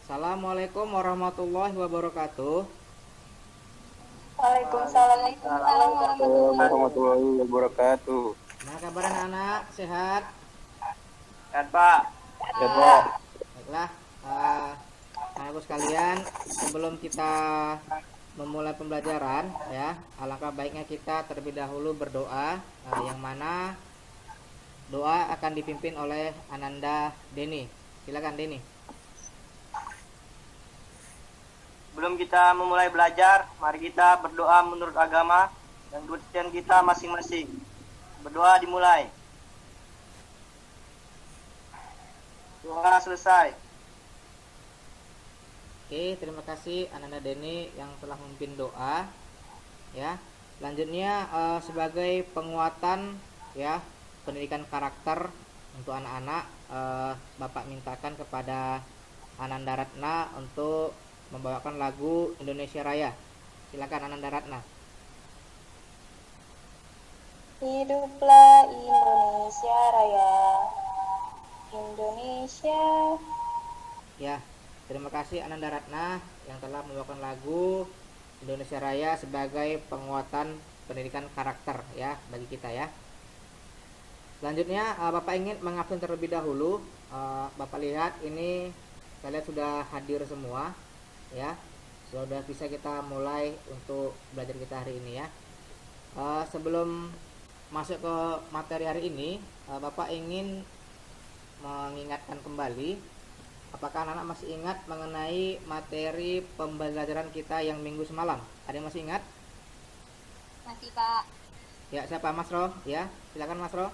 Assalamualaikum warahmatullahi wabarakatuh. Waalaikumsalam warahmatullahi Warahmatullahi wabarakatuh. Nah, kabar anak-anak sehat? wabarakatuh. Pak. Ya, Pak. Baiklah, anakku sekalian, sebelum kita memulai pembelajaran, ya, alangkah baiknya kita terlebih dahulu berdoa, yang mana doa akan dipimpin oleh Ananda Deni. Silakan Deni. Sebelum kita memulai belajar, mari kita berdoa menurut agama dan kepercayaan kita masing-masing. Berdoa dimulai. Doa selesai. Oke, terima kasih Ananda Deni yang telah memimpin doa. Ya, selanjutnya sebagai penguatan ya pendidikan karakter untuk anak-anak, Bapak mintakan kepada Ananda Ratna untuk membawakan lagu Indonesia Raya. Silakan Ananda Ratna. Hiduplah Indonesia Raya, Indonesia. Ya, terima kasih Ananda Ratna yang telah membawakan lagu Indonesia Raya sebagai penguatan pendidikan karakter ya bagi kita ya. Selanjutnya Bapak ingin mengabsen terlebih dahulu. Bapak lihat ini kalian sudah hadir semua ya. Sudah bisa kita mulai untuk belajar kita hari ini ya. Sebelum masuk ke materi hari ini, Bapak ingin mengingatkan kembali, apakah anak-anak masih ingat mengenai materi pembelajaran kita yang minggu semalam? Ada yang masih ingat? Masih, Pak. Ya, siapa? Mas Ro? Ya, silakan Mas Ro.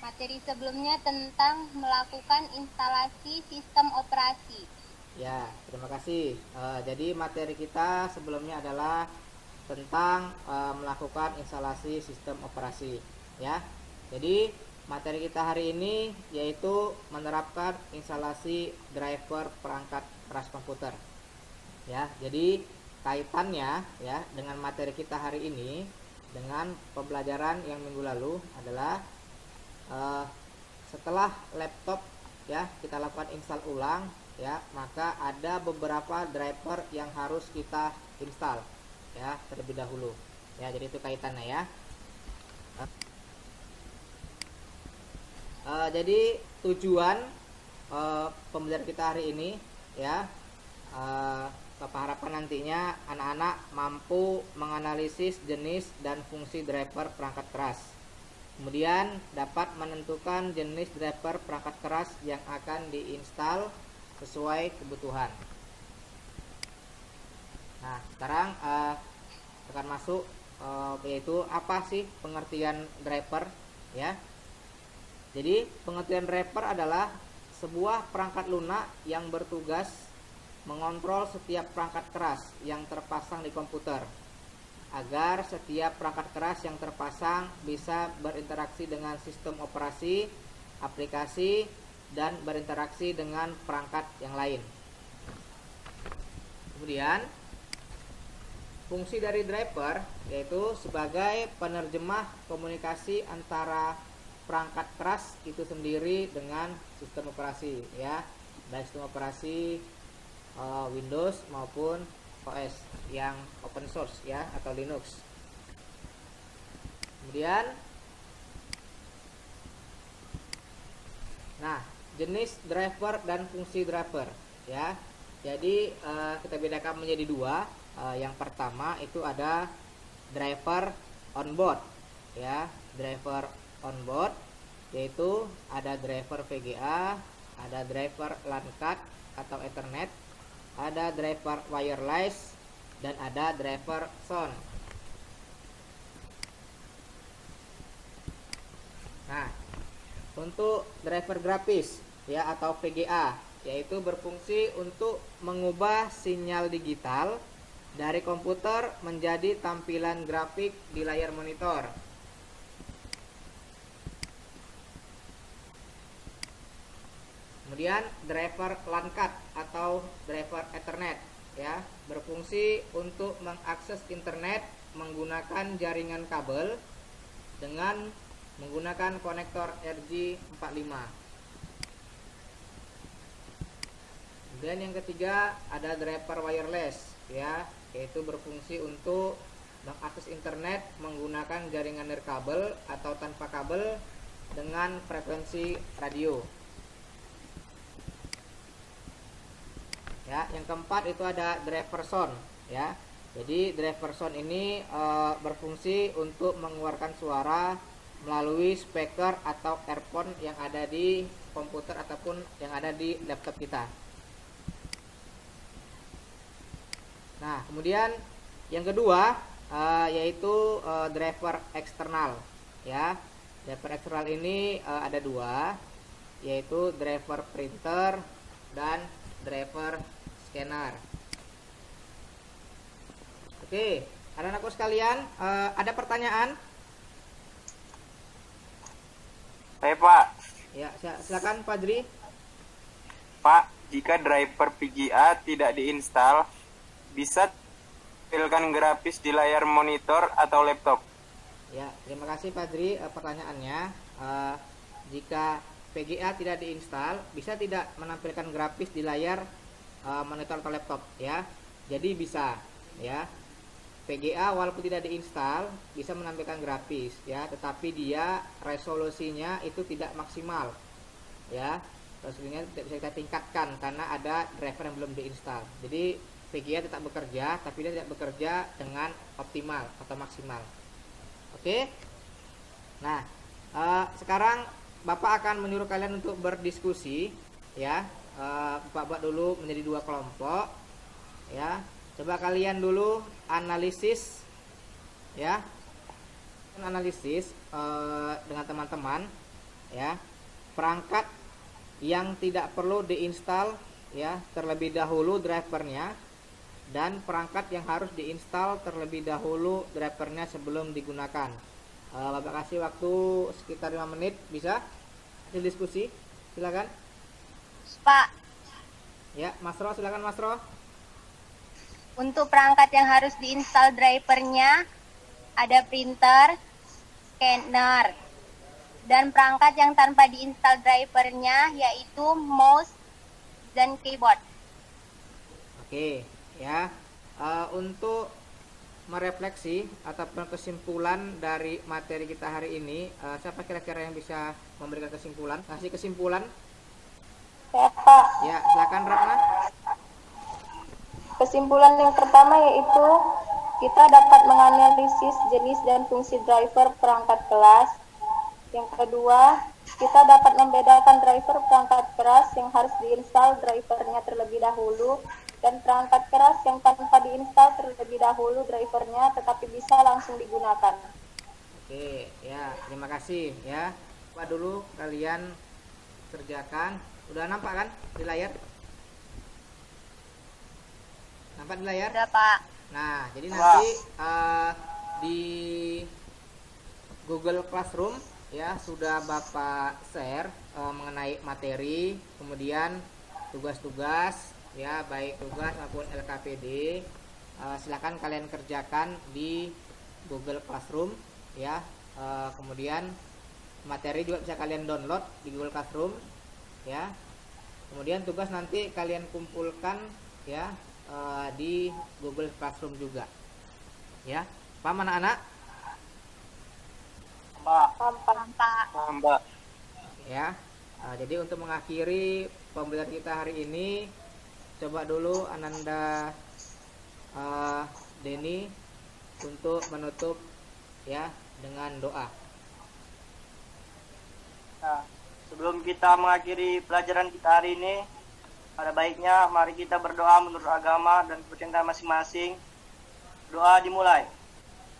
Materi sebelumnya tentang melakukan instalasi sistem operasi. Ya, terima kasih. Jadi materi kita sebelumnya adalah tentang melakukan instalasi sistem operasi ya. Jadi materi kita hari ini yaitu menerapkan instalasi driver perangkat keras komputer ya. Jadi kaitannya ya dengan materi kita hari ini dengan pembelajaran yang minggu lalu adalah setelah laptop ya kita lakukan install ulang ya, maka ada beberapa driver yang harus kita install ya terlebih dahulu ya. Jadi itu kaitannya ya. Jadi tujuan pembelajaran kita hari ini ya, Bapak harapkan nantinya anak-anak mampu menganalisis jenis dan fungsi driver perangkat keras, kemudian dapat menentukan jenis driver perangkat keras yang akan diinstal sesuai kebutuhan. Nah, sekarang akan masuk yaitu apa sih pengertian driver ya. Jadi pengertian driver adalah sebuah perangkat lunak yang bertugas mengontrol setiap perangkat keras yang terpasang di komputer agar setiap perangkat keras yang terpasang bisa berinteraksi dengan sistem operasi, aplikasi, dan berinteraksi dengan perangkat yang lain. Kemudian fungsi dari driver yaitu sebagai penerjemah komunikasi antara perangkat keras itu sendiri dengan sistem operasi ya, baik sistem operasi Windows maupun OS yang open source ya atau Linux. Kemudian jenis driver dan fungsi driver ya. Jadi kita bedakan menjadi dua. Yang pertama itu ada driver onboard ya, driver onboard yaitu ada driver VGA, ada driver LAN card atau Ethernet, ada driver wireless, dan ada driver sound. Nah, untuk driver grafis ya atau VGA yaitu berfungsi untuk mengubah sinyal digital dari komputer menjadi tampilan grafik di layar monitor. Kemudian driver LAN card atau driver Ethernet ya, berfungsi untuk mengakses internet menggunakan jaringan kabel dengan menggunakan konektor RJ45. Kemudian yang ketiga ada driver wireless ya, yaitu berfungsi untuk mengakses internet menggunakan jaringan nirkabel atau tanpa kabel dengan frekuensi radio. Ya, yang keempat itu ada driver sound ya. Jadi driver sound ini berfungsi untuk mengeluarkan suara melalui speaker atau earphone yang ada di komputer ataupun yang ada di laptop kita. Nah, kemudian yang kedua yaitu driver eksternal ya. Driver eksternal ini ada dua, yaitu driver printer dan driver scanner. Oke, anak-anakku sekalian, ada pertanyaan? Pak. Ya, silakan Pak Jri. Pak, jika driver PGA tidak diinstal, bisa tampilkan grafis di layar monitor atau laptop? Ya, terima kasih Pak Jri pertanyaannya. Jika PGA tidak diinstal, bisa tidak menampilkan grafis di layar monitor atau laptop ya? Jadi bisa ya. PGA walaupun tidak diinstal bisa menampilkan grafis ya, tetapi dia resolusinya itu tidak maksimal ya. Resolusinya tidak bisa kita tingkatkan karena ada driver yang belum diinstal. Jadi PGA tetap bekerja, tapi dia tidak bekerja dengan optimal atau maksimal. Oke. Nah, sekarang Bapak akan menyuruh kalian untuk berdiskusi ya. Bapak buat dulu menjadi dua kelompok ya. Coba kalian dulu analisis ya, analisis dengan teman-teman ya, perangkat yang tidak perlu diinstal ya terlebih dahulu drivernya, dan perangkat yang harus diinstal terlebih dahulu drivernya sebelum digunakan. Bapak kasih waktu sekitar 5 menit, bisa diskusi, silakan. Pak, Ya, Mas Ro, silakan Mas Ro. untuk perangkat yang harus diinstal drivernya ada printer, scanner, dan perangkat yang tanpa diinstal drivernya yaitu mouse dan keyboard. Oke, ya. Untuk merefleksi ataupun kesimpulan dari materi kita hari ini, siapa kira-kira yang bisa memberikan kesimpulan? Kasih kesimpulan? Ya, Pak. Ya, silakan Ratna. Kesimpulan yang pertama yaitu kita dapat menganalisis jenis dan fungsi driver perangkat kelas. Yang kedua, kita dapat membedakan driver perangkat keras yang harus diinstal drivernya terlebih dahulu dan perangkat keras yang tanpa diinstal terlebih dahulu drivernya tetapi bisa langsung digunakan. Oke, ya, terima kasih ya. Coba dulu kalian kerjakan. Udah nampak kan di layar? Nampak di layar? Udah, Pak. Nah, jadi nanti di Google Classroom ya sudah Bapak share mengenai materi, kemudian tugas-tugas ya, baik tugas maupun LKPD. Silakan kalian kerjakan di Google Classroom ya. Kemudian materi juga bisa kalian download di Google Classroom ya. Kemudian tugas nanti kalian kumpulkan ya di Google Classroom juga ya. Paham anak-anak? Pak. Pak. Mbak. Ya. Jadi untuk mengakhiri pembelajaran kita hari ini, coba dulu Ananda Denny untuk menutup ya dengan doa. Nah, sebelum kita mengakhiri pelajaran kita hari ini, ada baiknya mari kita berdoa menurut agama dan kepercayaan masing-masing. Doa dimulai.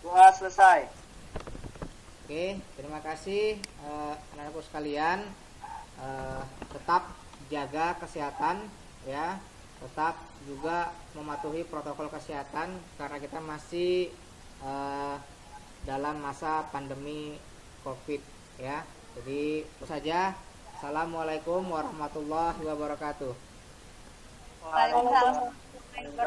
Doa selesai. Oke, terima kasih anak-anakku sekalian. Tetap jaga kesehatan ya, tetap juga mematuhi protokol kesehatan karena kita masih dalam masa pandemi COVID ya. Jadi itu saja. Assalamualaikum warahmatullahi wabarakatuh. Waalaikumsalam.